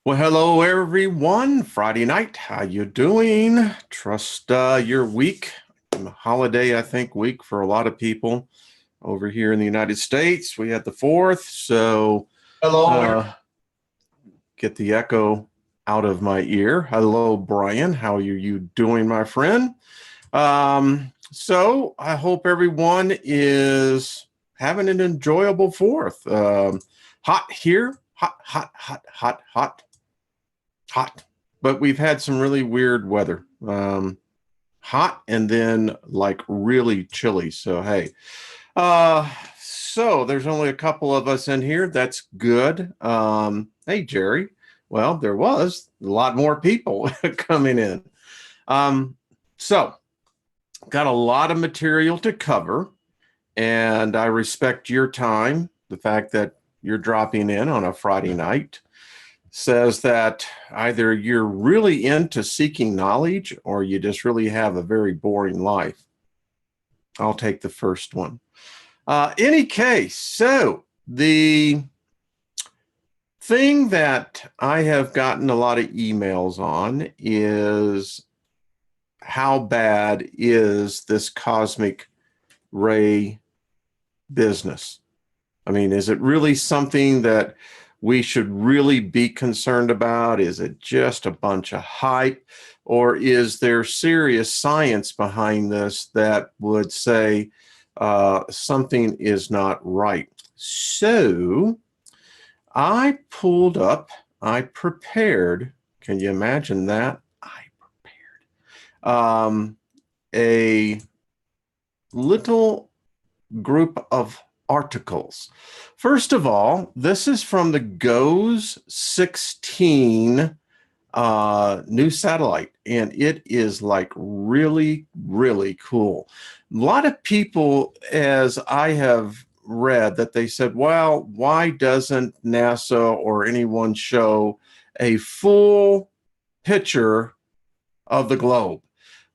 Well, hello everyone. Friday night. How you doing? Trust your week, holiday, I think, week for a lot of people over here in the United States. We had the 4th, so Hello. get the echo out of my ear. Hello, Brian. How are you doing, my friend? So I hope everyone is having an enjoyable 4th. Hot here, hot, but we've had some really weird weather. Hot and then like really chilly. So, hey, so there's only a couple of us in here. That's good. Hey, Jerry. Well, there was a lot more people coming in. Um, so, got a lot of material to cover, and I respect your time. The fact that you're dropping in on a Friday night says that either you're really into seeking knowledge or you just really have a very boring life. I'll take the first one. Any case, so the thing that I have gotten a lot of emails on is how bad is this cosmic ray business? I mean, is it really something that we should really be concerned about? Is it just a bunch of hype? Or is there serious science behind this that would say something is not right? So I pulled up, I prepared, can you imagine that? I prepared a little group of articles. First of all, this is from the GOES 16 new satellite, and it is like really, really cool. A lot of people, as I have read, that they said, well, why doesn't NASA or anyone show a full picture of the globe?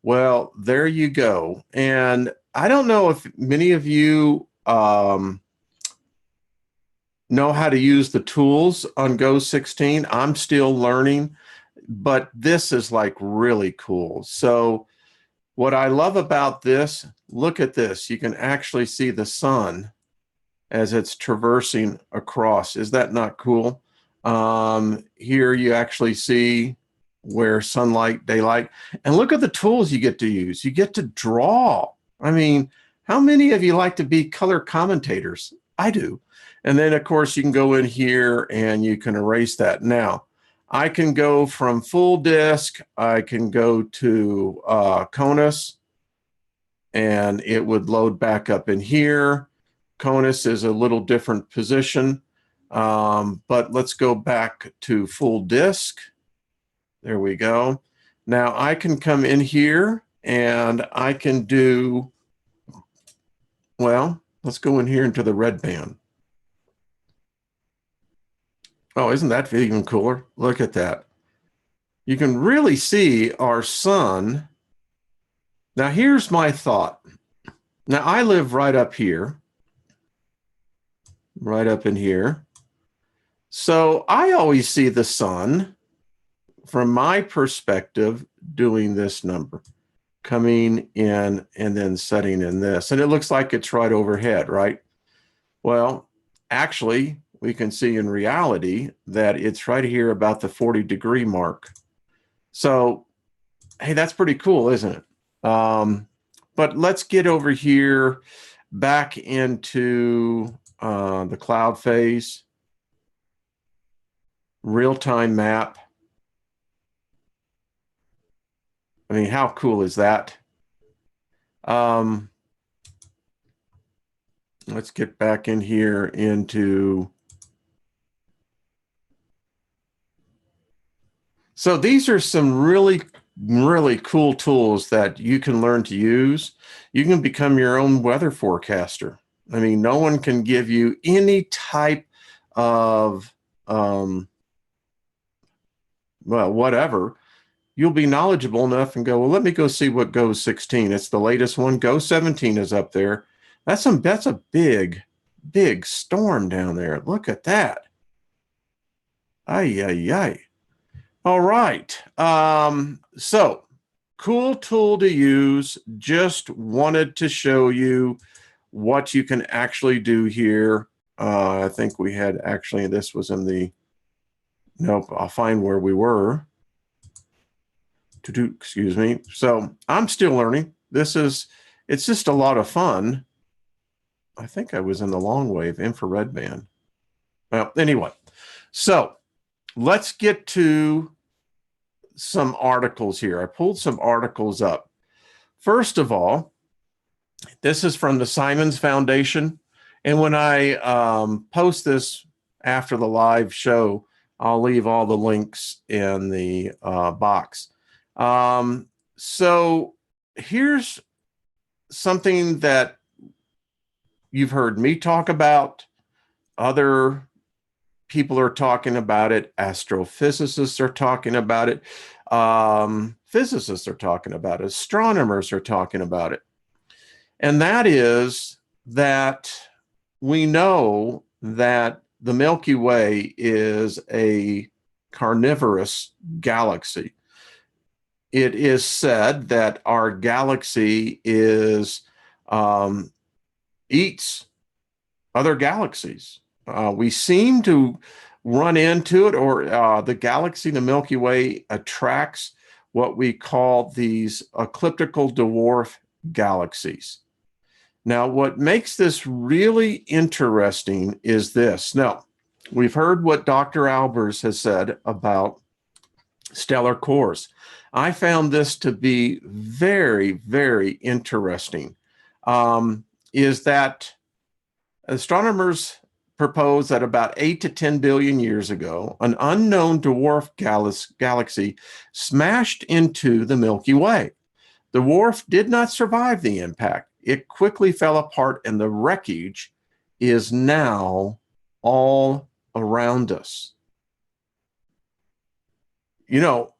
Well, there you go. And I don't know if many of you know how to use the tools on Go 16. I'm still learning, but this is like really cool. So what I love about this, look at this. You can actually see the sun as it's traversing across. Is that not cool? Here you actually see where sunlight, daylight, and look at the tools you get to use. You get to draw. I mean, how many of you like to be color commentators? I do. And then, of course, you can go in here and you can erase that. Now, I can go from full disk. I can go to CONUS, and it would load back up in here. CONUS is a little different position, but let's go back to full disk. There we go. Now I can come in here and I can do, well, let's go in here into the red band. Oh, isn't that even cooler? Look at that. You can really see our sun. Now here's my thought. Now I live right up here, right up in here. So I always see the sun from my perspective doing this number, coming in and then setting in this. And it looks like it's right overhead, right? Well, actually, we can see in reality that it's right here about the 40-degree mark. So, hey, that's pretty cool, isn't it? But let's get over here back into the cloud phase, real-time map. I mean, how cool is that? Let's get back in here into. So these are some really, really cool tools that you can learn to use. You can become your own weather forecaster. I mean, no one can give you any type of, well, whatever. You'll be knowledgeable enough and go, well, let me go see what Go 16. It's the latest one. Go 17 is up there. That's a big, big storm down there. Look at that. Ay, ay, ay. All right. So cool tool to use. Just wanted to show you what you can actually do here. I think we had actually, this was in the, nope, I'll find where we were. Excuse me. So I'm still learning. It's just a lot of fun. I think I was in the long wave infrared band. Well, anyway, so let's get to some articles here. I pulled some articles up. First of all, this is from the Simons Foundation. And when I post this after the live show, I'll leave all the links in the box. So here's something that you've heard me talk about. Other people are talking about it. Astrophysicists are talking about it. Physicists are talking about it. Astronomers are talking about it. And that is that we know that the Milky Way is a carnivorous galaxy. It is said that our galaxy eats other galaxies. We seem to run into it, or the galaxy, the Milky Way, attracts what we call these ecliptical dwarf galaxies. Now, what makes this really interesting is this. Now, we've heard what Dr. Albers has said about stellar cores. I found this to be very, very interesting. Is that astronomers propose that about 8 to 10 billion years ago, an unknown dwarf galaxy smashed into the Milky Way. The dwarf did not survive the impact. It quickly fell apart, and the wreckage is now all around us. You know,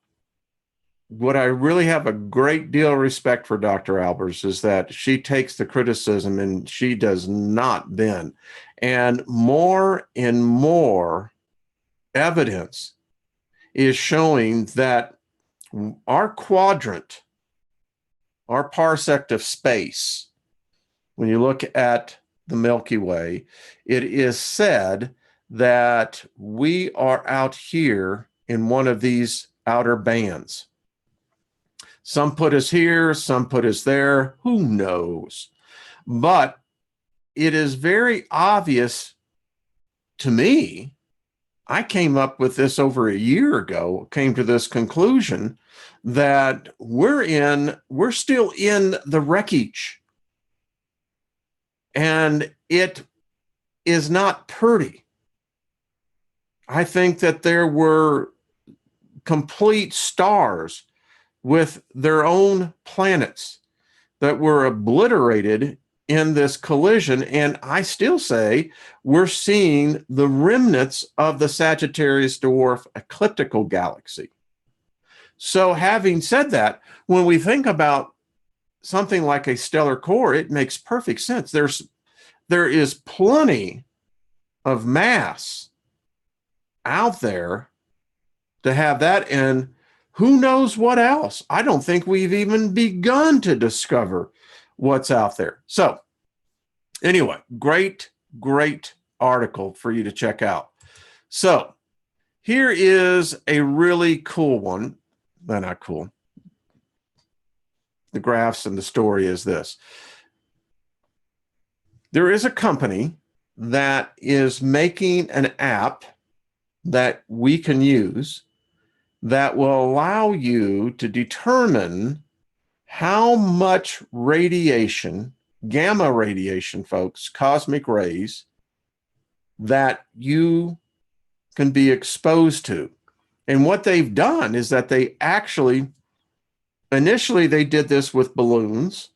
what I really have a great deal of respect for Dr. Albers is that she takes the criticism and she does not bend. And more evidence is showing that our quadrant, our parsec of space, when you look at the Milky Way, it is said that we are out here in one of these outer bands. Some put us here, some put us there, who knows? But it is very obvious to me. I came up with this over a year ago, came to this conclusion that we're still in the wreckage. And it is not pretty. I think that there were complete stars with their own planets that were obliterated in this collision. And I still say we're seeing the remnants of the Sagittarius dwarf ecliptical galaxy. So having said that, when we think about something like a stellar core, it makes perfect sense. There is plenty of mass out there to have that, and who knows what else? I don't think we've even begun to discover what's out there. So anyway, great article for you to check out. So here is a really cool one. Well, not cool. The graphs and the story is this. There is a company that is making an app that we can use that will allow you to determine how much radiation, gamma radiation, folks, cosmic rays, that you can be exposed to. And what they've done is that they actually, initially they did this with balloons.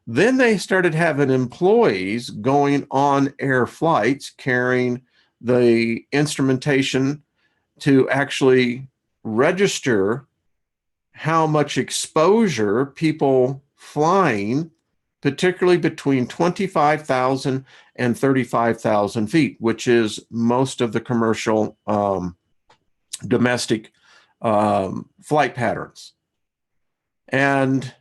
Then they started having employees going on air flights carrying the instrumentation to actually register how much exposure people flying, particularly between 25,000 and 35,000 feet, which is most of the commercial domestic flight patterns. And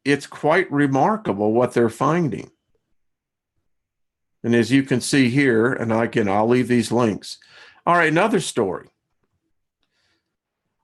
it's quite remarkable what they're finding. And as you can see here, and I'll leave these links. All right, another story.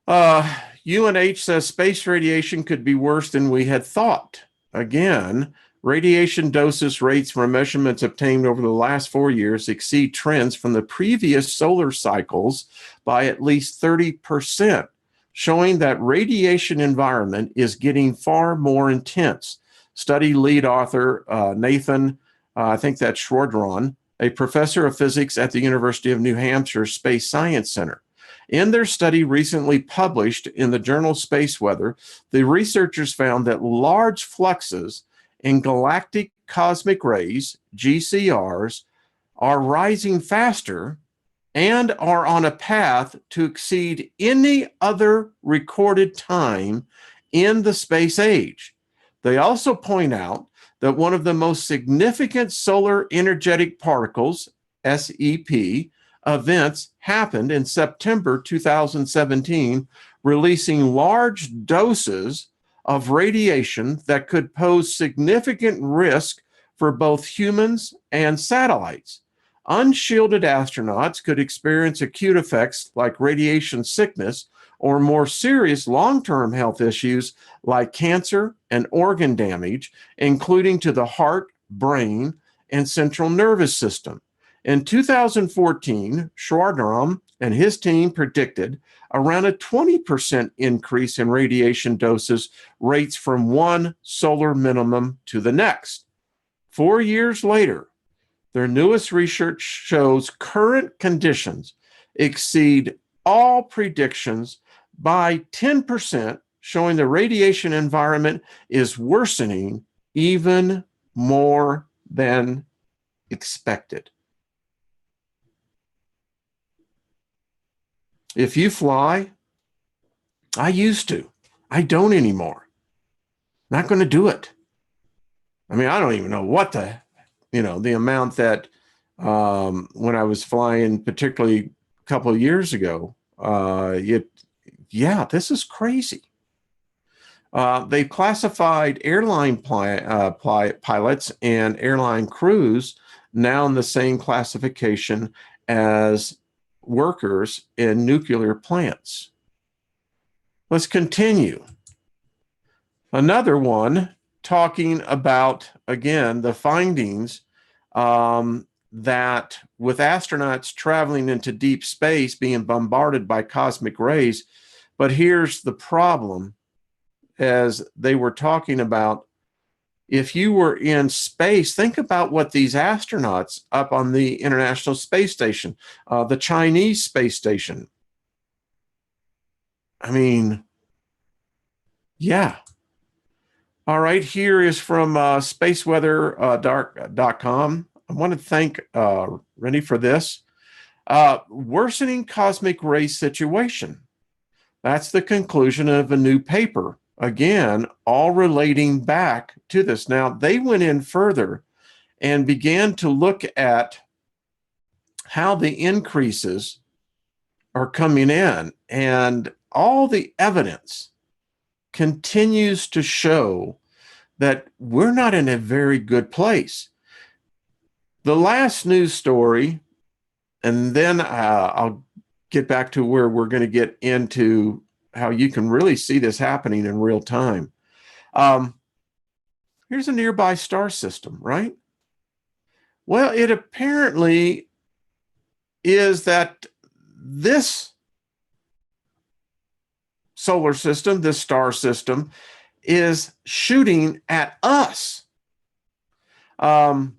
UNH says space radiation could be worse than we had thought. Again, radiation doses rates from measurements obtained over the last 4 years exceed trends from the previous solar cycles by at least 30%, showing that radiation environment is getting far more intense. Study lead author Nathan, I think that's Schwadron, a professor of physics at the University of New Hampshire Space Science Center. In their study recently published in the journal Space Weather, the researchers found that large fluxes in galactic cosmic rays, GCRs, are rising faster and are on a path to exceed any other recorded time in the space age. They also point out that one of the most significant solar energetic particles, SEP, events happened in September 2017, releasing large doses of radiation that could pose significant risk for both humans and satellites. Unshielded astronauts could experience acute effects like radiation sickness or more serious long-term health issues like cancer and organ damage, including to the heart, brain, and central nervous system. In 2014, Schwadron and his team predicted around a 20% increase in radiation doses rates from one solar minimum to the next. 4 years later, their newest research shows current conditions exceed all predictions by 10%, showing the radiation environment is worsening even more than expected. If you fly, I used to. I don't anymore. Not going to do it. I mean, I don't even know what the amount that when I was flying, particularly a couple of years ago, this is crazy. They've classified airline pilots and airline crews now in the same classification as workers in nuclear plants. Let's continue. Another one talking about, again, the findings that with astronauts traveling into deep space being bombarded by cosmic rays. But here's the problem, as they were talking about, if you were in space, think about what these astronauts up on the International Space Station, the Chinese space station. I mean, yeah. All right, here is from spaceweather.com. I want to thank Rennie for this. Worsening cosmic ray situation. That's the conclusion of a new paper. Again, all relating back to this. Now, they went in further and began to look at how the increases are coming in, and all the evidence continues to show that we're not in a very good place. The last news story, and then I'll get back to where we're going to get into how you can really see this happening in real time. Here's a nearby star system, right? Well, it apparently is that this solar system, this star system, is shooting at us. It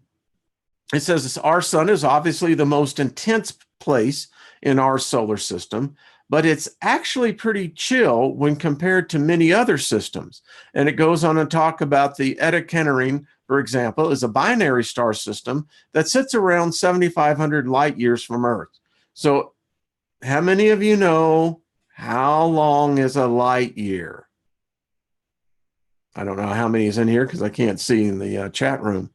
says our sun is obviously the most intense place in our solar system, but it's actually pretty chill when compared to many other systems. And it goes on to talk about the Eta Canerine, for example, is a binary star system that sits around 7,500 light years from Earth. So how many of you know how long is a light year? I don't know how many is in here because I can't see in the chat room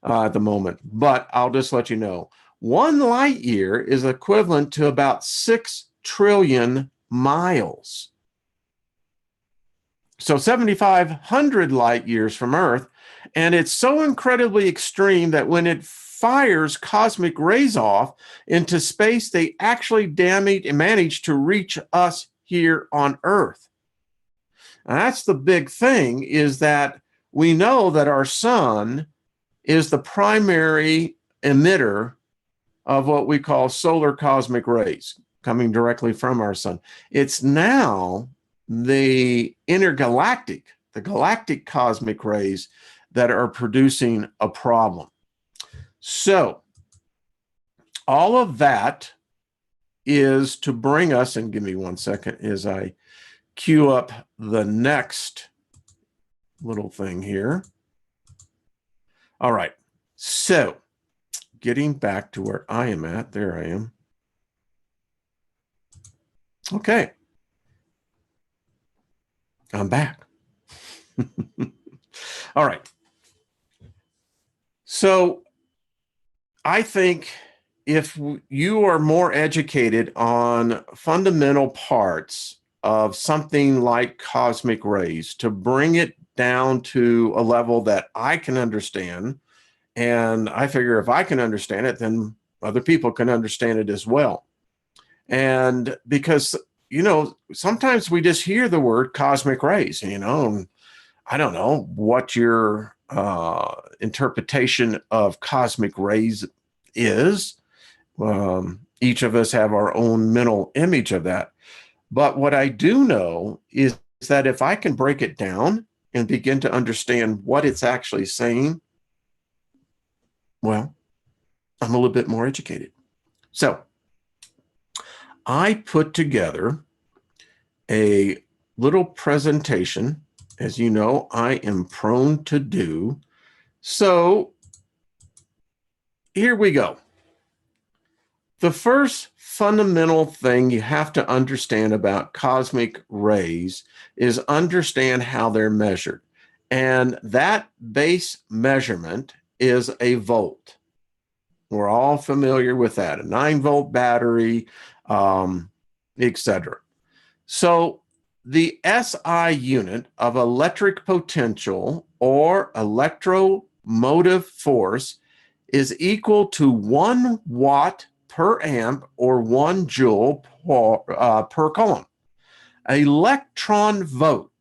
at the moment, but I'll just let you know. 1 light year is equivalent to about 6 trillion miles. So 7,500 light years from Earth. And it's so incredibly extreme that when it fires cosmic rays off into space, they actually manage to reach us here on Earth. And that's the big thing, is that we know that our sun is the primary emitter of what we call solar cosmic rays coming directly from our sun. It's now the galactic cosmic rays that are producing a problem. So all of that is to bring us, and give me 1 second as I queue up the next little thing here. All right, so getting back to where I am at, there I am. Okay, I'm back. All right. So I think if you are more educated on fundamental parts of something like cosmic rays, to bring it down to a level that I can understand, and I figure if I can understand it, then other people can understand it as well. And because, sometimes we just hear the word cosmic rays, and I don't know what your interpretation of cosmic rays is. Each of us have our own mental image of that. But what I do know is that if I can break it down and begin to understand what it's actually saying, well, I'm a little bit more educated. So I put together a little presentation. As you know, I am prone to do. So here we go. The first fundamental thing you have to understand about cosmic rays is understand how they're measured. And that base measurement is a volt. We're all familiar with that, a 9-volt battery, etc. So the SI unit of electric potential or electromotive force is equal to 1 watt per amp or 1 joule per coulomb. Electron volt.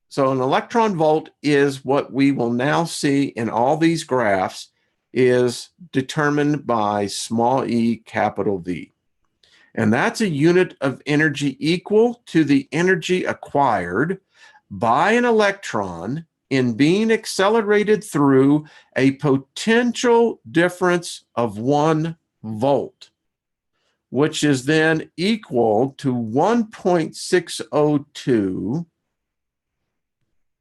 So an electron volt is what we will now see in all these graphs, is determined by small e, capital V. And that's a unit of energy equal to the energy acquired by an electron in being accelerated through a potential difference of 1 volt, which is then equal to 1.602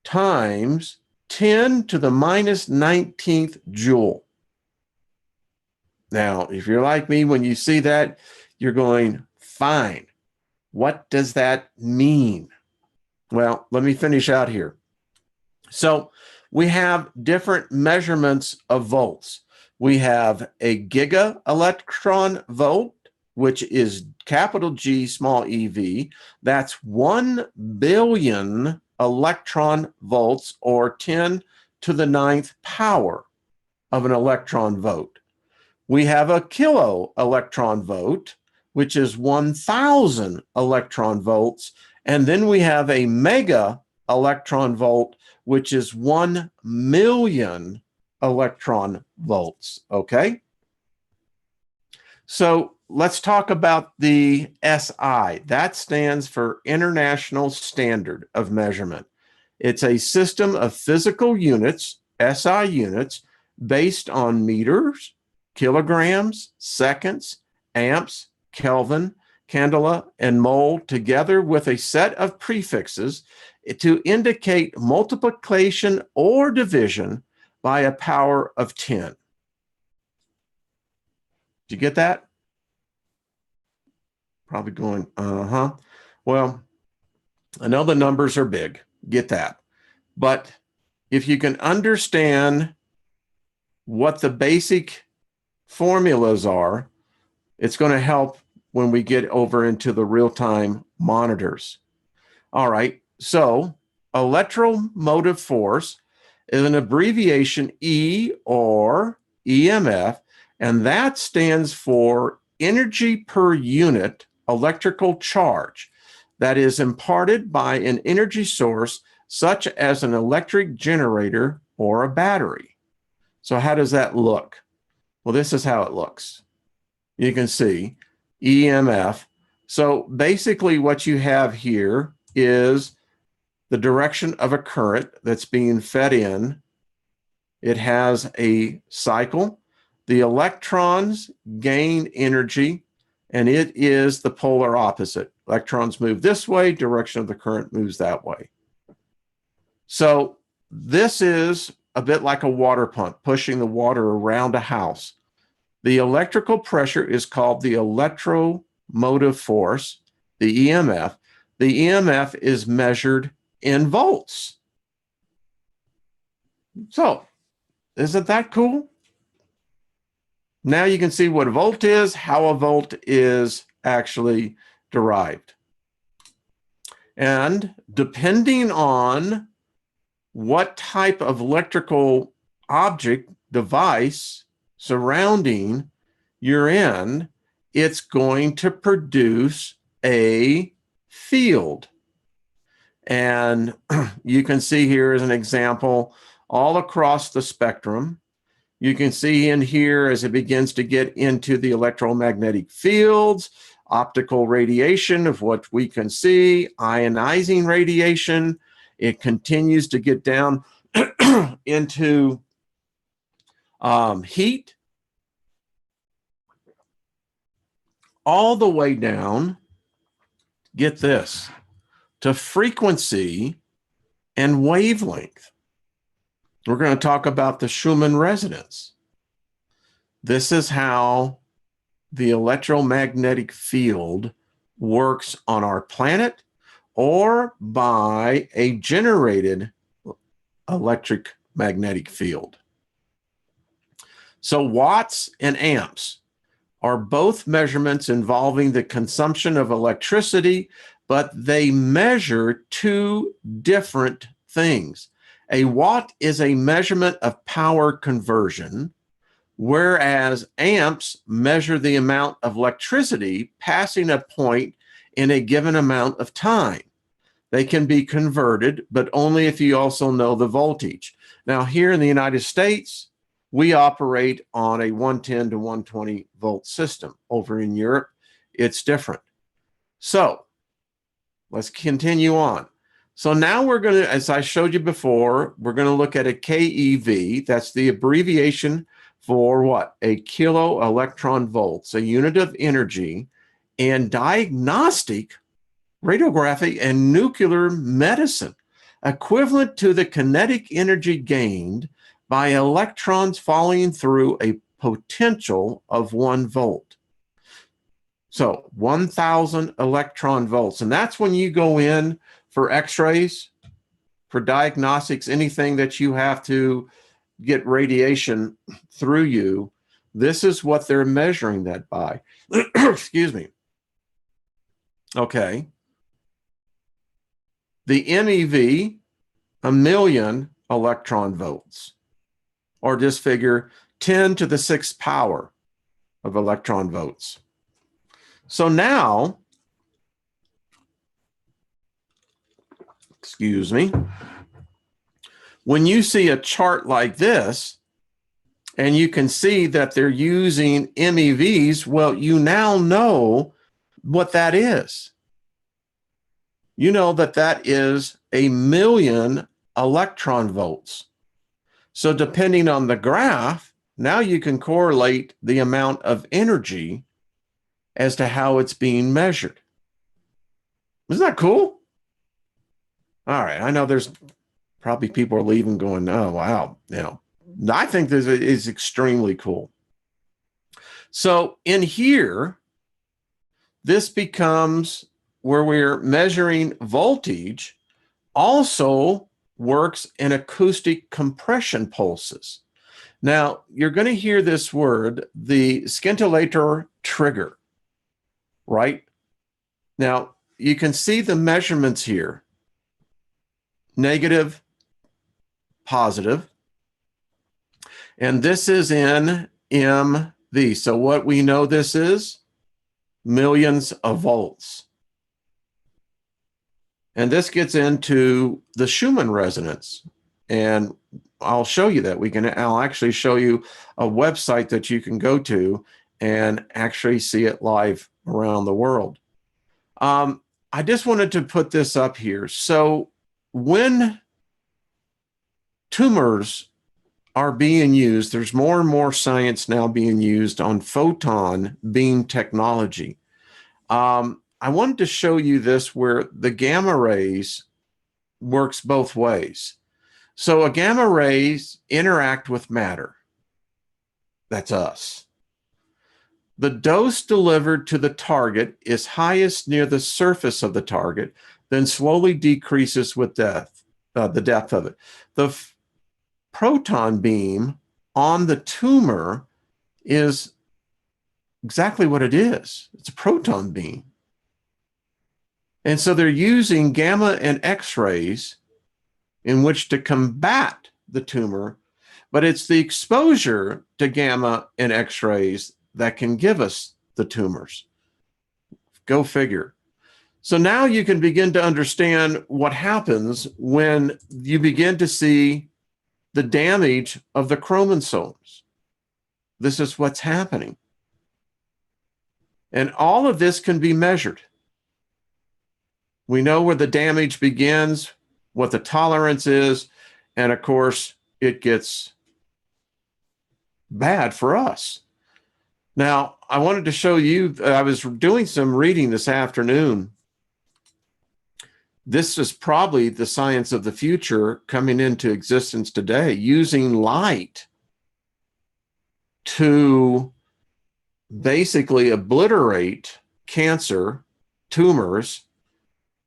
times 10 to the minus 19th joule. Now, if you're like me, when you see that, you're going, fine. What does that mean? Well, let me finish out here. So we have different measurements of volts. We have a giga electron volt, which is capital G, small ev. That's 1 billion electron volts, or 10 to the 9th power of an electron volt. We have a kilo electron volt, which is 1,000 electron volts. And then we have a mega electron volt, which is 1 million electron volts, okay? So let's talk about the SI. That stands for International Standard of Measurement. It's a system of physical units, SI units, based on meters, kilograms, seconds, amps, Kelvin, candela, and mole, together with a set of prefixes to indicate multiplication or division by a power of 10. Did you get that? Probably going, Well, I know the numbers are big, get that. But if you can understand what the basic formulas are, it's going to help when we get over into the real-time monitors. All right, so electromotive force is an abbreviation E or EMF, and that stands for energy per unit electrical charge that is imparted by an energy source such as an electric generator or a battery. So how does that look? Well, this is how it looks. You can see EMF. So basically what you have here is the direction of a current that's being fed in. It has a cycle. The electrons gain energy, and it is the polar opposite. Electrons move this way, direction of the current moves that way. So this is a bit like a water pump, pushing the water around a house. The electrical pressure is called the electromotive force, the EMF. The EMF is measured in volts. So, isn't that cool? Now you can see what a volt is, how a volt is actually derived. And depending on what type of electrical object, device, surrounding you're in, it's going to produce a field. And you can see here as an example, all across the spectrum. You can see in here as it begins to get into the electromagnetic fields, optical radiation of what we can see, ionizing radiation. It continues to get down into heat, all the way down, get this, to frequency and wavelength. We're going to talk about the Schumann resonance. This is how the electromagnetic field works on our planet or by a generated electric magnetic field. So watts and amps are both measurements involving the consumption of electricity, but they measure two different things. A watt is a measurement of power conversion, whereas amps measure the amount of electricity passing a point in a given amount of time. They can be converted, but only if you also know the voltage. Now, here in the United States, we operate on a 110 to 120 volt system. Over in Europe, it's different. So let's continue on. So now we're going to, as I showed you before, we're going to look at a KeV. That's the abbreviation for what? A kilo electron volts, a unit of energy, and diagnostic, radiographic, and nuclear medicine, equivalent to the kinetic energy gained by electrons falling through a potential of 1 volt. So 1,000 electron volts. And that's when you go in for x-rays, for diagnostics, anything that you have to get radiation through you. This is what they're measuring that by. Excuse me. Okay. The MeV, 1,000,000 electron volts, or just figure 10 to the 6th power of electron volts. So now, excuse me, when you see a chart like this, and you can see that they're using MEVs, well, you now know what that is. You know that that is 1,000,000 electron volts. So depending on the graph, now you can correlate the amount of energy as to how it's being measured. Isn't that cool? All right, I know there's probably people are leaving going, oh, wow. You know, I think this is extremely cool. So in here, this becomes where we're measuring voltage, also works in acoustic compression pulses. Now, you're going to hear this word, the scintillator trigger. right? Now, you can see the measurements here. Negative, positive. And this is in MV. So what we know this is? Millions of volts. And this gets into the Schumann resonance. And I'll show you that. I'll actually show you a website that you can go to and actually see it live around the world. I just wanted to put this up here. So when tumors are being used, there's more and more science now being used on photon beam technology. I wanted to show you this where the gamma rays works both ways. So a gamma rays interact with matter. That's us. The dose delivered to the target is highest near the surface of the target, then slowly decreases with the depth of it. The proton beam on the tumor is exactly what it is. It's a proton beam. And so they're using gamma and X-rays in which to combat the tumor, but it's the exposure to gamma and X-rays that can give us the tumors. Go figure. So now you can begin to understand what happens when you begin to see the damage of the chromosomes. This is what's happening. And all of this can be measured. We know where the damage begins, what the tolerance is, and of course, it gets bad for us. Now, I wanted to show you, I was doing some reading this afternoon. This is probably the science of the future coming into existence today, using light to basically obliterate cancer, tumors,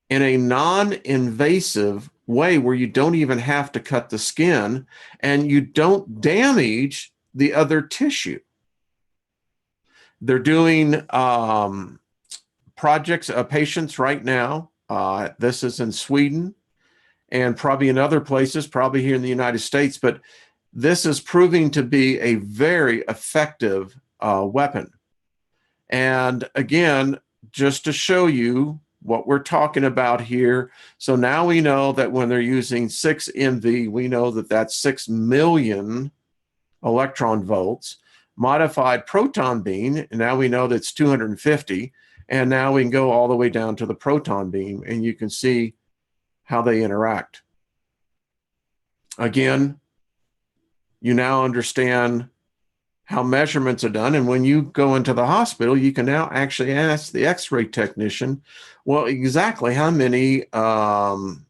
in a non-invasive way where you don't even have to cut the skin and you don't damage the other tissue. They're doing projects, patients right now. This is in Sweden and probably in other places, probably here in the United States, but this is proving to be a very effective weapon. And again, just to show you what we're talking about here. So now we know that when they're using 6 MV, we know that that's 6 million electron volts. Modified proton beam, and now we know that's 250. And now we can go all the way down to the proton beam, and you can see how they interact. Again, you now understand how measurements are done. And when you go into the hospital, you can now actually ask the X-ray technician, well, exactly how many, megavolts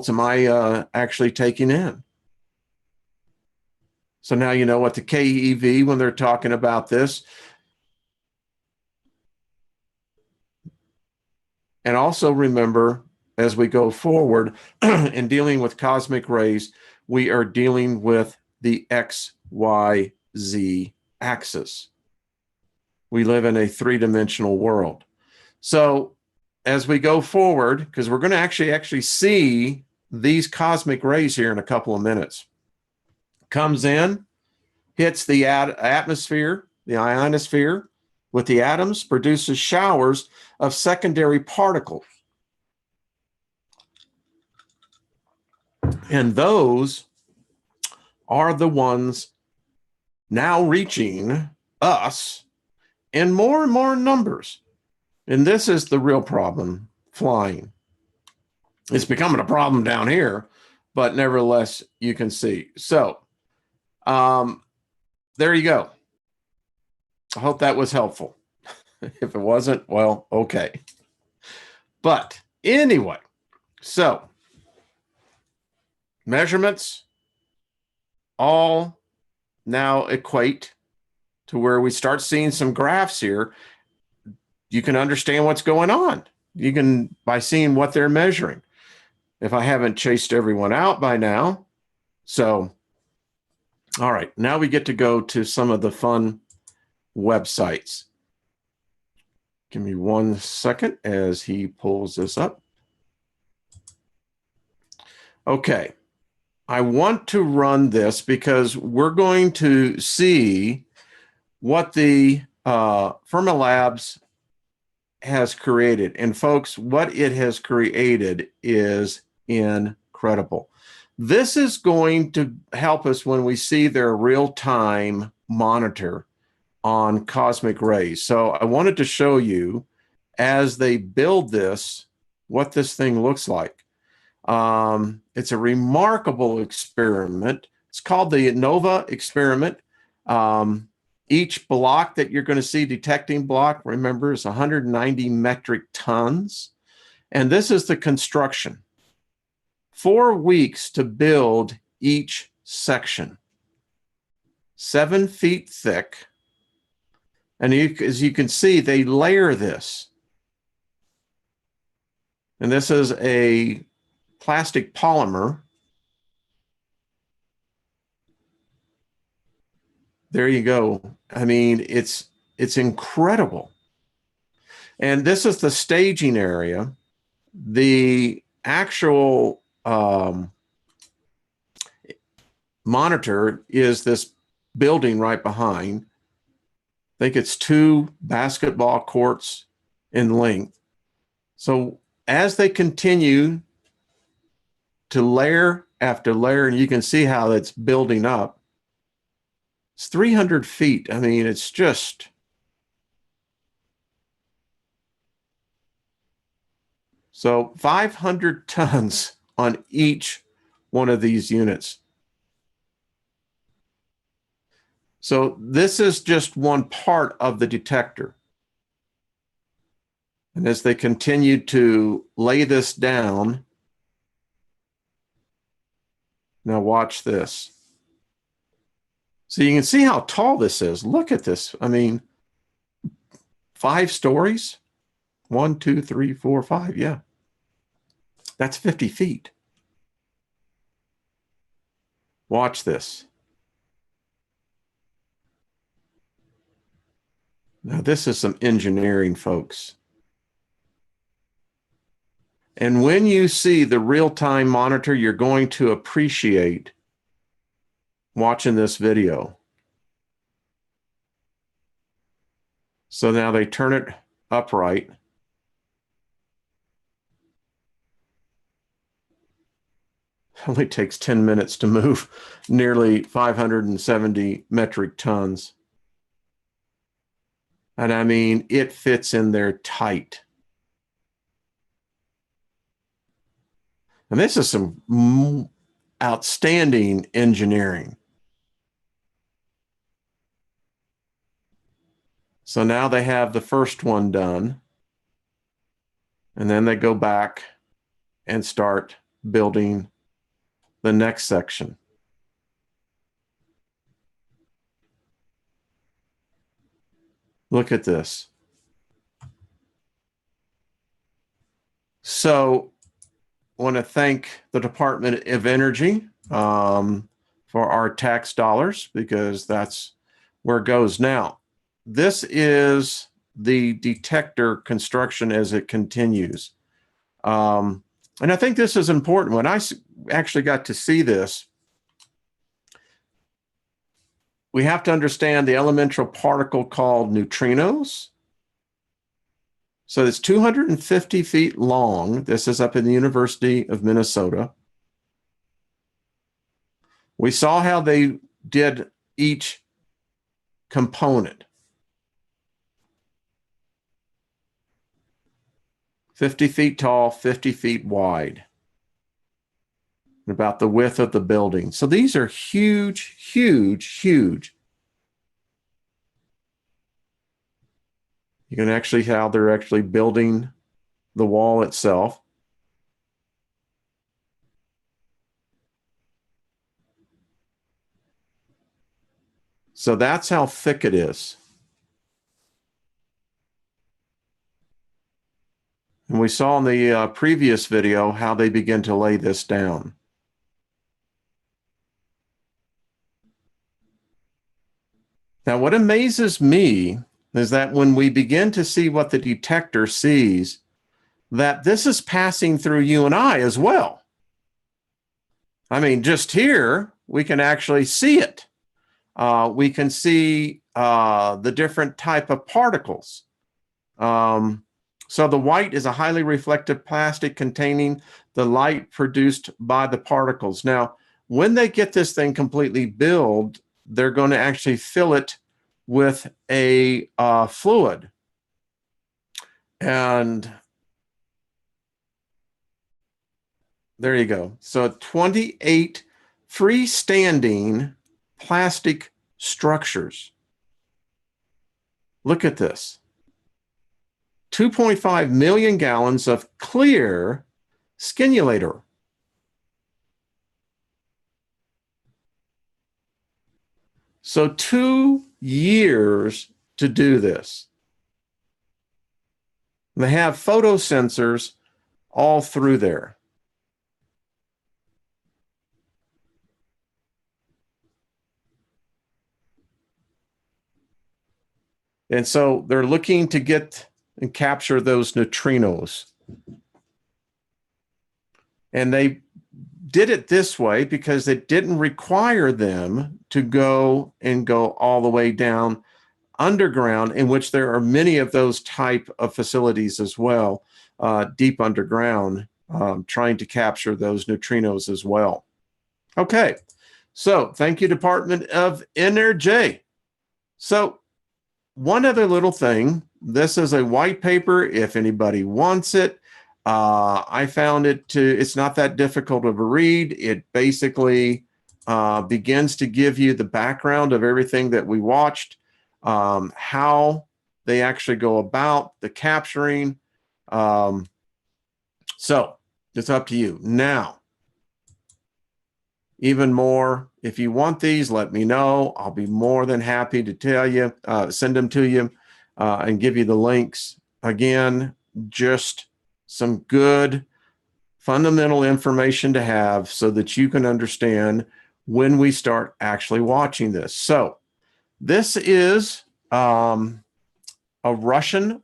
am I actually taking in? So now you know what the KEV, when they're talking about this. And also remember, as we go forward in dealing with cosmic rays, we are dealing with the X, Y, Z axis. We live in a three-dimensional world. So as we go forward, because we're going to actually see these cosmic rays here in a couple of minutes, comes in, hits the atmosphere, the ionosphere, with the atoms, produces showers of secondary particles. And those are the ones now reaching us in more and more numbers. And this is the real problem, flying. It's becoming a problem down here, but nevertheless, you can see. So there you go. I hope that was helpful. If it wasn't, well, okay. But anyway, so measurements all now equate to where we start seeing some graphs here. You can understand what's going on. You can, by seeing what they're measuring. If I haven't chased everyone out by now. So, all right, now we get to go to some of the fun websites. Give me 1 second as he pulls this up. Okay. I want to run this we're going to see what the Fermilabs has created. And folks, what it has created is incredible. This is going to help us when we see their real-time monitor on cosmic rays. So I wanted to show you, as they build this, what this thing looks like. It's a remarkable experiment. It's called the NOVA experiment. Each block that you're going to see, detecting block, remember, is 190 metric tons. And this is the construction. 4 weeks to build each section. 7 feet thick. And as you can see, they layer this. And this is a plastic polymer. There you go. I mean, it's incredible. And this is the staging area. The actual monitor is this building right behind. I think it's 2 basketball courts in length. So as they continue to layer after layer, and you can see how it's building up, it's 300 feet. I mean, it's just, so 500 tons on each one of these units. So this is just one part of the detector. And as they continue to lay this down, now watch this. So you can see how tall this is. Look at this. I mean, 5 stories. 1, 2, 3, 4, 5. Yeah. That's 50 feet. Watch this. Now, this is some engineering, folks. And when you see the real-time monitor, you're going to appreciate watching this video. So now they turn it upright. It only takes 10 minutes to move nearly 570 metric tons. And I mean, it fits in there tight. And this is some outstanding engineering. So now they have the first one done. And then they go back and start building the next section. Look at this. So I want to thank the Department of Energy for our tax dollars, because that's where it goes. Now, this is the detector construction as it continues. And I think this is important. When I actually got to see this, we have to understand the elemental particle called neutrinos. So it's 250 feet long. This is up in the University of Minnesota. We saw how they did each component. 50 feet tall, 50 feet wide. About the width of the building. So these are huge, huge, huge. You can actually see how they're actually building the wall itself. So that's how thick it is. And we saw in the previous video how they begin to lay this down. Now, what amazes me, is that when we begin to see what the detector sees, that this is passing through you and I as well. I mean, just here, we can actually see it. We can see the different type of particles. So the white is a highly reflective plastic containing the light produced by the particles. Now, when they get this thing completely built, they're going to actually fill it with a fluid. And there you go. So 28 freestanding plastic structures. Look at this. 2.5 million gallons of clear skinulator. So 2 years to do this. They have photo sensors all through there. And so they're looking to get and capture those neutrinos. And they did it this way because it didn't require them to go all the way down underground, in which there are many of those type of facilities as well, deep underground, trying to capture those neutrinos as well. Okay, so thank you, Department of Energy. So one other little thing, this is a white paper if anybody wants it. I found it's not that difficult of a read. It basically begins to give you the background of everything that we watched, how they actually go about the capturing. So it's up to you. Now, even more, if you want these, let me know. I'll be more than happy to tell you, send them to you, and give you the links. Again, just some good fundamental information to have so that you can understand when we start actually watching this. So this is a Russian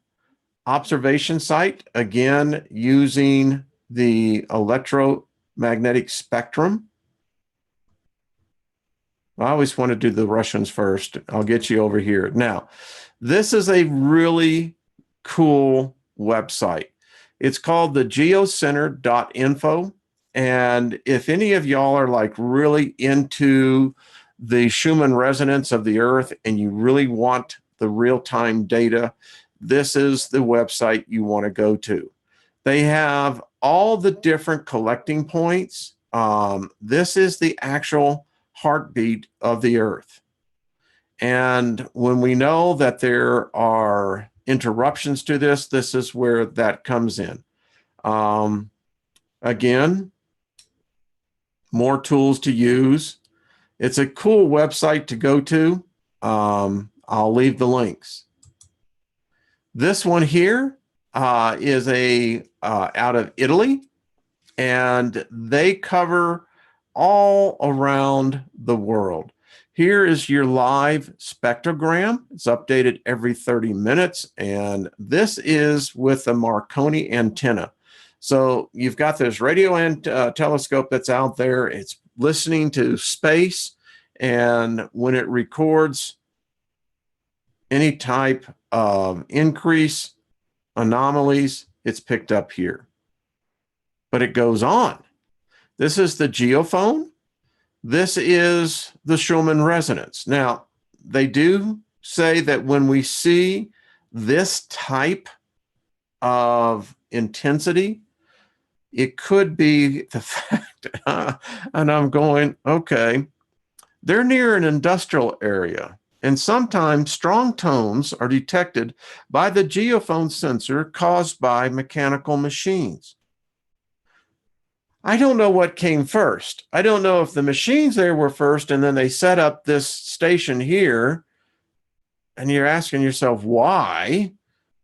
observation site, again, using the electromagnetic spectrum. I always want to do the Russians first. I'll get you over here. Now, this is a really cool website. It's called the geocenter.info. And if any of y'all are like really into the Schumann resonance of the Earth and you really want the real-time data, this is the website you want to go to. They have all the different collecting points. This is the actual heartbeat of the Earth. And when we know that there are interruptions to this, this is where that comes in. Again, more tools to use. It's a cool website to go to. I'll leave the links. This one here is out of Italy, and they cover all around the world. Here is your live spectrogram. It's updated every 30 minutes, and this is with a Marconi antenna. So you've got this radio and telescope that's out there. It's listening to space, and when it records any type of increase, anomalies, it's picked up here. But it goes on. This is the geophone. This is the Schumann resonance. Now, they do say that when we see this type of intensity, it could be the fact, and I'm going, okay, they're near an industrial area, and sometimes strong tones are detected by the geophone sensor caused by mechanical machines. I don't know what came first. I don't know if the machines there were first and then they set up this station here, and you're asking yourself why,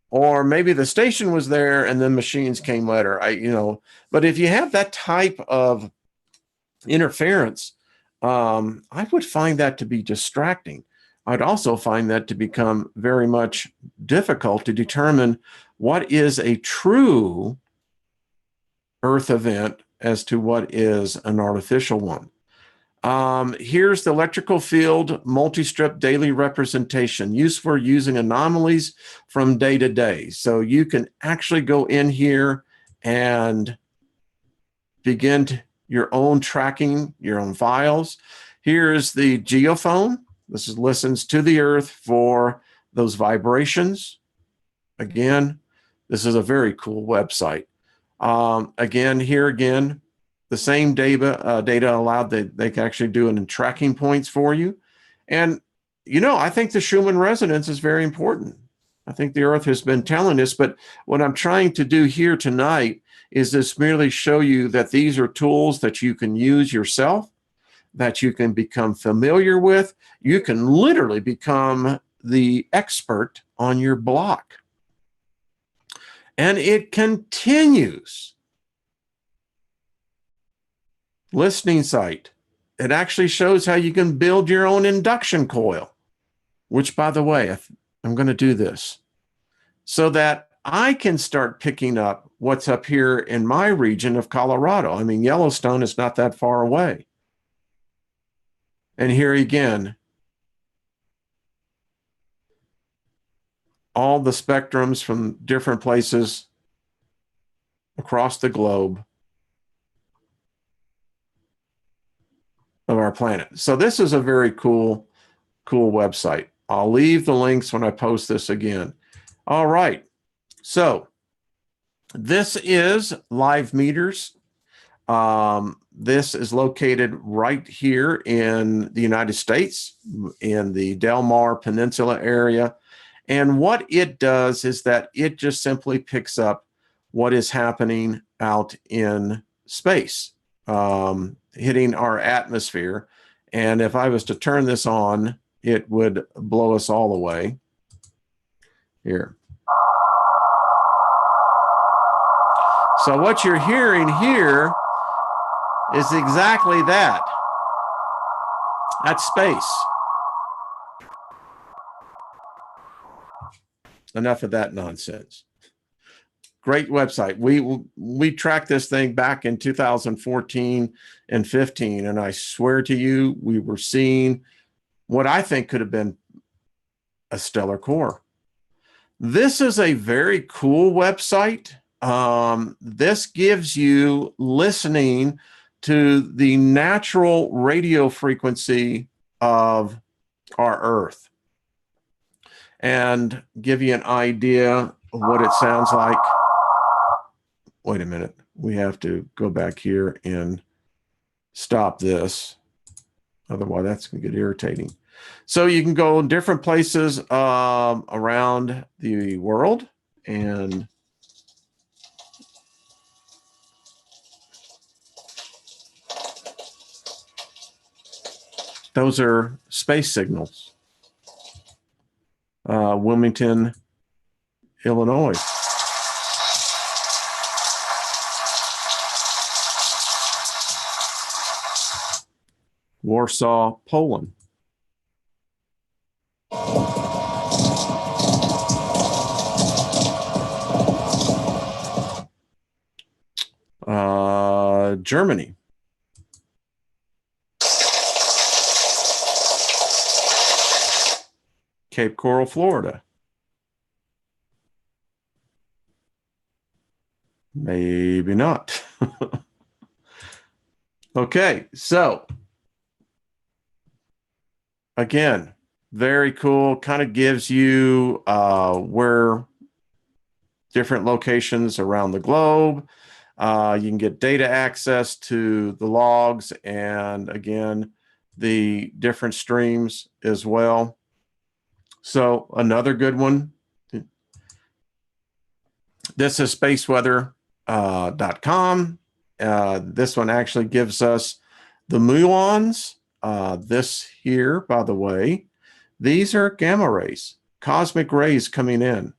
or maybe the station was there and then machines came later. But if you have that type of interference, I would find that to be distracting. I'd also find that to become very much difficult to determine what is a true Earth event as to what is an artificial one. Here's the electrical field multi-strip daily representation, used for using anomalies from day to day. So you can actually go in here and begin your own tracking, your own files. Here's the geophone. This listens to the Earth for those vibrations. Again, this is a very cool website. Again, the same data allowed that they can actually do it in tracking points for you. And, I think the Schumann resonance is very important. I think the Earth has been telling us, but what I'm trying to do here tonight is just merely show you that these are tools that you can use yourself, that you can become familiar with. You can literally become the expert on your block. And it continues. Listening site. It actually shows how you can build your own induction coil, which, by the way, I'm going to do this so that I can start picking up what's up here in my region of Colorado. I mean, Yellowstone is not that far away. And here again, all the spectrums from different places across the globe of our planet. So this is a very cool website. I'll leave the links when I post this again. All right. So this is Live Meters. This is located right here in the United States, in the Del Mar Peninsula area. And what it does is that it just simply picks up what is happening out in space, hitting our atmosphere. And if I was to turn this on, it would blow us all away. Here. So what you're hearing here is exactly that. That's space. Enough of that nonsense. Great website. We tracked this thing back in 2014 and 15, and I swear to you, we were seeing what I think could have been a stellar core. This is a very cool website. This gives you listening to the natural radio frequency of our Earth and give you an idea of what it sounds like. Wait a minute. We have to go back here and stop this. Otherwise, that's going to get irritating. So you can go different places around the world, and those are space signals. Wilmington, Illinois. Warsaw, Poland. Germany. Cape Coral, Florida. Maybe not. Okay, so again, very cool. Kind of gives you where different locations around the globe. You can get data access to the logs and, again, the different streams as well. So another good one. This is spaceweather.com. This one actually gives us the muons. This here, by the way, these are gamma rays, cosmic rays coming in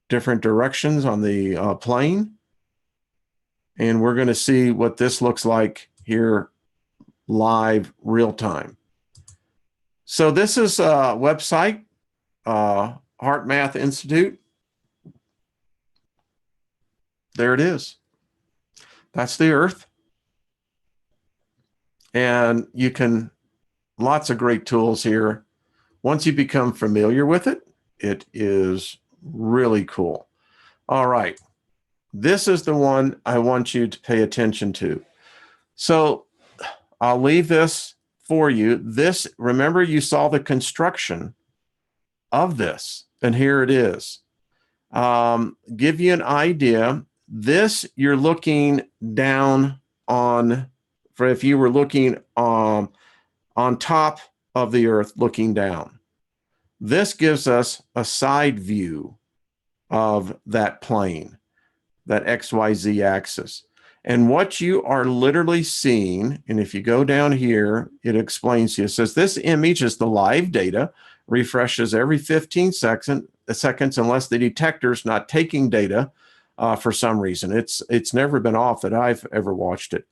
different directions on the plane. And we're going to see what this looks like here live, real time. So this is a website, Heart Math Institute. There it is. That's the Earth. And you can, lots of great tools here. Once you become familiar with it, it is really cool. All right. This is the one I want you to pay attention to. So I'll leave this for you. This, remember, you saw the construction of this, and here it is. Give you an idea. This, you're looking down on, for if you were looking on top of the Earth, looking down. This gives us a side view of that plane, that XYZ axis. And what you are literally seeing, and if you go down here, it explains to you. It says this image is the live data, refreshes every 15 seconds unless the detector's not taking data for some reason. It's never been off that I've ever watched it.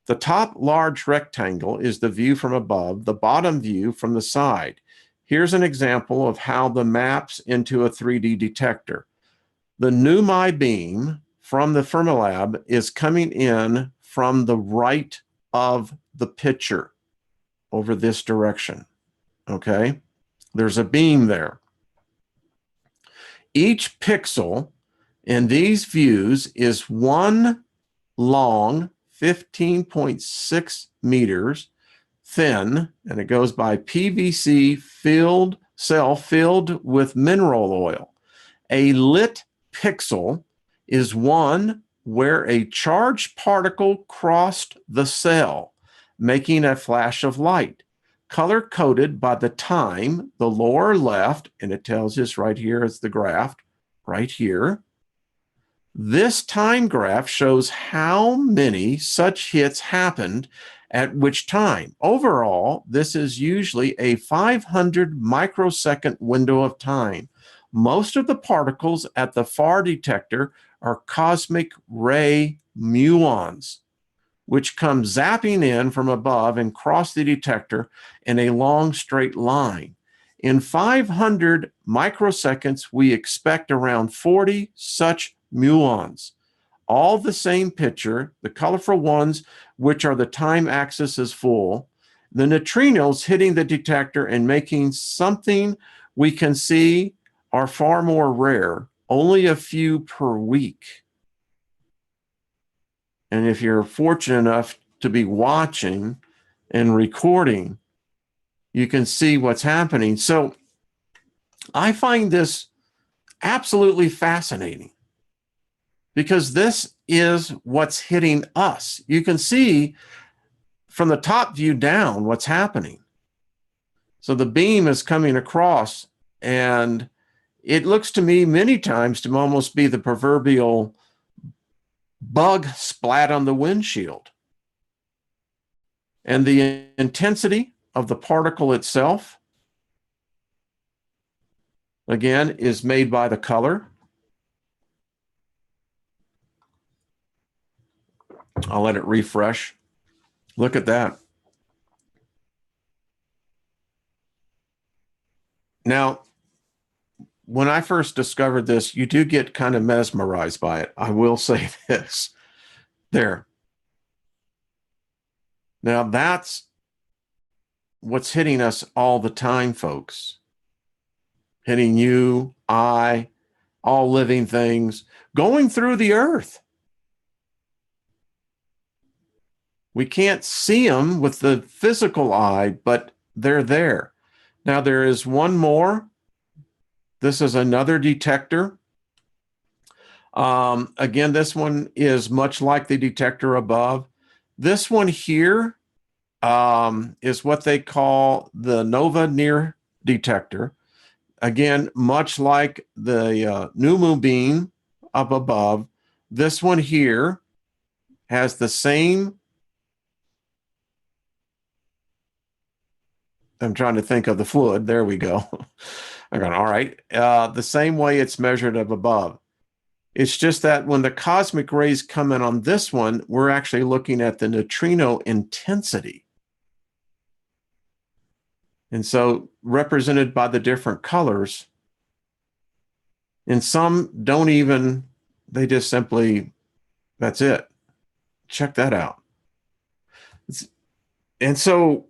The top large rectangle is the view from above, the bottom view from the side. Here's an example of how the maps into a 3D detector. The NUMI beam from the Fermilab is coming in from the right of the picture over this direction, okay? There's a beam there. Each pixel in these views is one long 15.6 meters thin, and it goes by PVC cell filled with mineral oil. A lit pixel is one where a charged particle crossed the cell, making a flash of light, color-coded by the time, the lower left, and it tells us right here is the graph, right here. This time graph shows how many such hits happened at which time. Overall, this is usually a 500 microsecond window of time. Most of the particles at the far detector are cosmic ray muons, which come zapping in from above and cross the detector in a long straight line. In 500 microseconds, we expect around 40 such muons. All the same picture, the colorful ones, which are the time axis is full, the neutrinos hitting the detector and making something we can see are far more rare, only a few per week. And if you're fortunate enough to be watching and recording, you can see what's happening. So I find this absolutely fascinating because this is what's hitting us. You can see from the top view down what's happening. So the beam is coming across, and it looks to me many times to almost be the proverbial bug splat on the windshield. And the intensity of the particle itself, again, is made by the color. I'll let it refresh. Look at that. Now, when I first discovered this, you do get kind of mesmerized by it. I will say this. There. Now, that's what's hitting us all the time, folks. Hitting you, I, all living things, going through the earth. We can't see them with the physical eye, but they're there. Now, there is one more. This is another detector. Again, this one is much like the detector above. This one here is what they call the Nova Near detector. Again, much like the NUMU beam up above, this one here has the same. I'm trying to think of the fluid. There we go. I'm going, all right. The same way it's measured up above. It's just that when the cosmic rays come in on this one, we're actually looking at the neutrino intensity. And so represented by the different colors, and some don't even, they just simply, that's it. Check that out. And so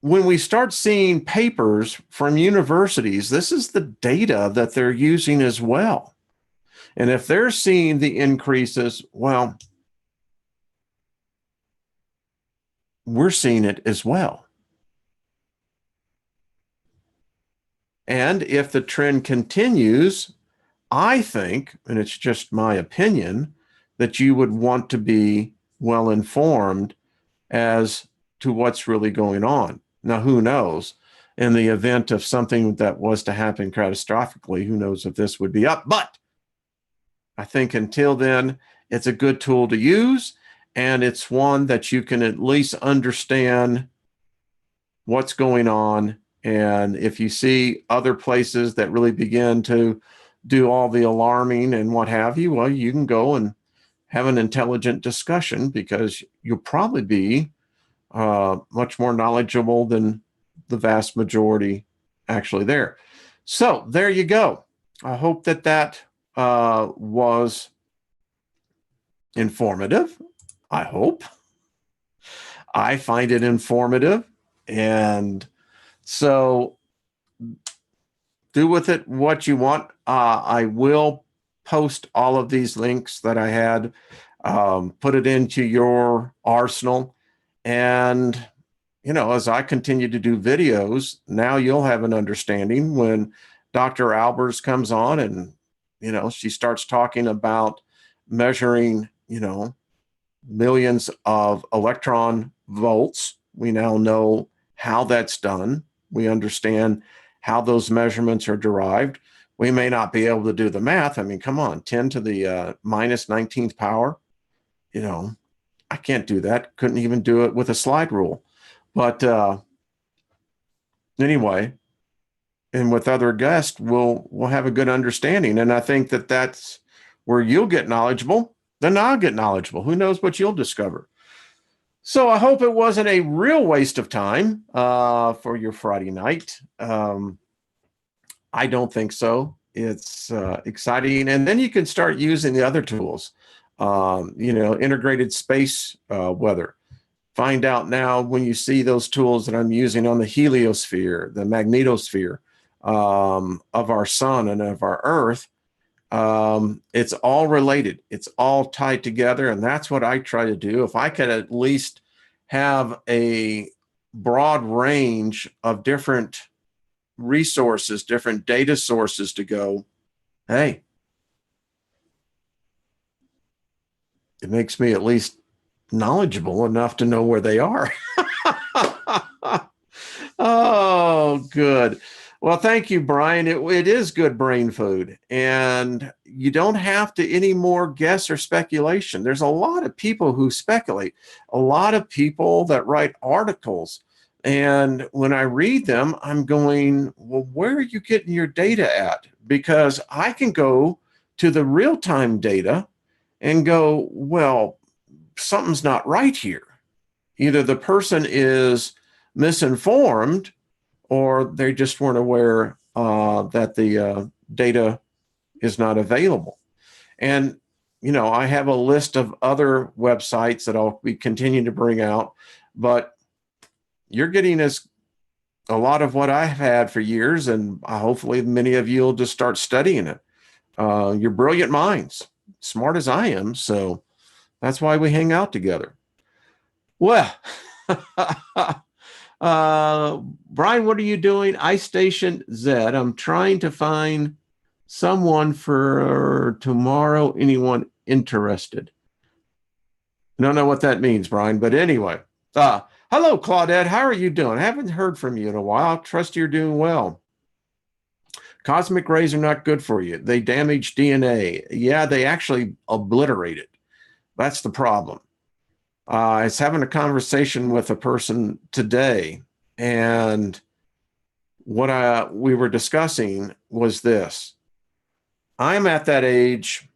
when we start seeing papers from universities, this is the data that they're using as well. And if they're seeing the increases, well, we're seeing it as well. And if the trend continues, I think, and it's just my opinion, that you would want to be well informed as to what's really going on. Now, who knows? In the event of something that was to happen catastrophically, who knows if this would be up? But I think until then, it's a good tool to use, and it's one that you can at least understand what's going on. And if you see other places that really begin to do all the alarming and what have you, well, you can go and have an intelligent discussion, because you'll probably be much more knowledgeable than the vast majority actually there. So there you go. I hope that that was informative. I hope. I find it informative. And so do with it what you want. I will post all of these links that I had, put it into your arsenal. And, you know, as I continue to do videos, now you'll have an understanding when Dr. Albers comes on and, you know, she starts talking about measuring, you know, millions of electron volts. We now know how that's done. We understand how those measurements are derived. We may not be able to do the math. I mean, come on, 10 to the minus 19th power. You know, I can't do that. Couldn't even do it with a slide rule. But anyway, and with other guests, we'll have a good understanding. And I think that that's where you'll get knowledgeable. Then I'll get knowledgeable. Who knows what you'll discover. So I hope it wasn't a real waste of time for your Friday night. I don't think so. It's exciting. And then you can start using the other tools, you know, integrated space weather. Find out now when you see those tools that I'm using on the heliosphere, the magnetosphere of our sun and of our Earth. It's all related. It's all tied together. And that's what I try to do. If I could at least have a broad range of different resources, different data sources to go, hey, it makes me at least knowledgeable enough to know where they are. Oh, good. Well, thank you, Brian. It is good brain food, and you don't have to any more guess or speculation. There's a lot of people who speculate, a lot of people that write articles. And when I read them, I'm going, well, where are you getting your data at? Because I can go to the real-time data and go, well, something's not right here. Either the person is misinformed, or they just weren't aware that the data is not available. And, you know, I have a list of other websites that I'll be continuing to bring out, but you're getting a lot of what I've had for years, and hopefully many of you will just start studying it. You're brilliant minds, smart as I am, so that's why we hang out together. Well, Brian, what are you doing? Ice Station Z. I'm trying to find someone for tomorrow. Anyone interested? I don't know what that means, Brian, but anyway. Hello, Claudette. How are you doing? I haven't heard from you in a while. Trust you're doing well. Cosmic rays are not good for you. They damage DNA. Yeah, they actually obliterate it. That's the problem. I was having a conversation with a person today, and what we were discussing was this. I'm at that age,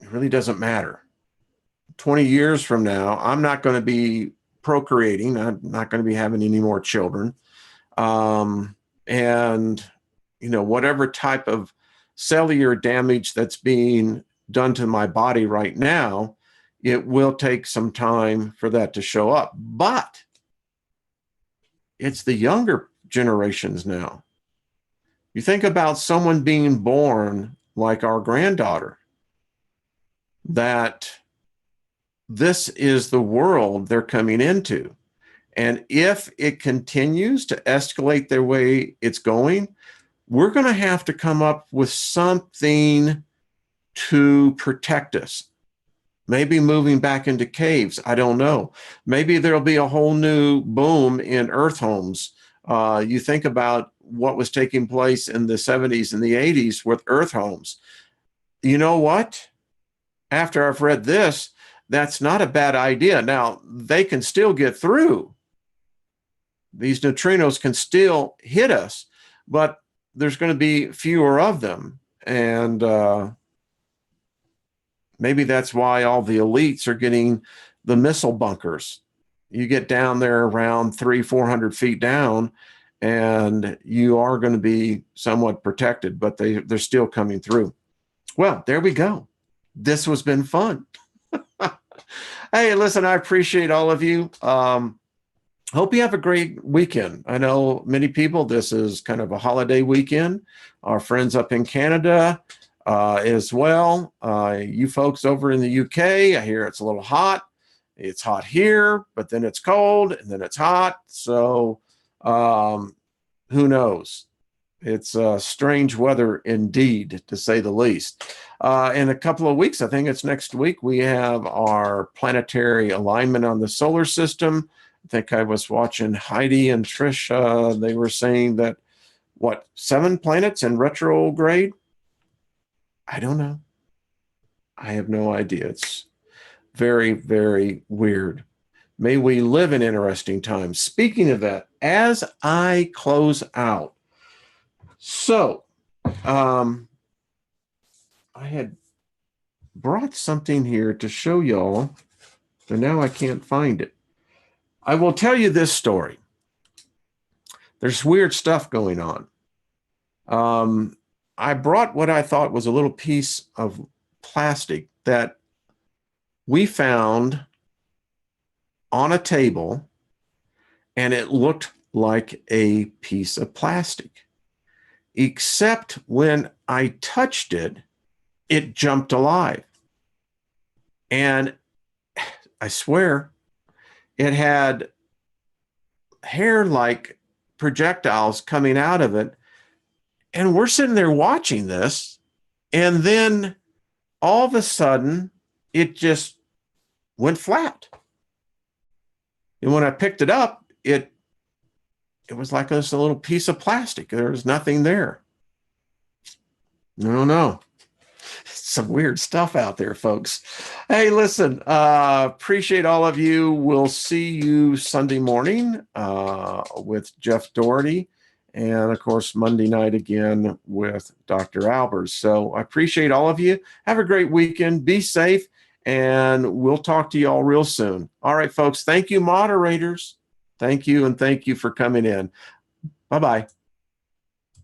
it really doesn't matter. 20 years from now, I'm not going to be procreating. I'm not going to be having any more children. And, whatever type of cellular damage that's being done to my body right now, it will take some time for that to show up. But it's the younger generations now. You think about someone being born like our granddaughter, that this is the world they're coming into. And if it continues to escalate the way it's going, we're going to have to come up with something to protect us. Maybe moving back into caves. I don't know. Maybe there'll be a whole new boom in earth homes. You think about what was taking place in the 70s and the 80s with earth homes. You know what? After I've read this, that's not a bad idea. Now, they can still get through. These neutrinos can still hit us, but there's going to be fewer of them. And maybe that's why all the elites are getting the missile bunkers. You get down there around 300-400 feet down, and you are going to be somewhat protected, but they're still coming through. Well, there we go. This has been fun. Hey, listen, I appreciate all of you. Hope you have a great weekend. I know many people, this is kind of a holiday weekend. Our friends up in Canada as well. You folks over in the UK, I hear it's a little hot. It's hot here, but then it's cold, and then it's hot. So who knows? It's strange weather indeed, to say the least. In a couple of weeks, I think it's next week, we have our planetary alignment on the solar system. I think I was watching Heidi and Trish. They were saying that, 7 planets in retrograde? I don't know. I have no idea. It's very, very weird. May we live in interesting times. Speaking of that, as I close out, so I had brought something here to show y'all, and now I can't find it. I will tell you this story. There's weird stuff going on. I brought what I thought was a little piece of plastic that we found on a table, and it looked like a piece of plastic. Except when I touched it, it jumped alive. And I swear, it had hair-like projectiles coming out of it. And we're sitting there watching this, and then all of a sudden, it just went flat. And when I picked it up, it was like a little piece of plastic. There was nothing there. I don't know. Some weird stuff out there, folks. Hey, listen, appreciate all of you. We'll see you Sunday morning with Jeff Doherty. And, of course, Monday night again with Dr. Albers. So I appreciate all of you. Have a great weekend. Be safe. And we'll talk to you all real soon. All right, folks. Thank you, moderators. Thank you, and thank you for coming in. Bye-bye.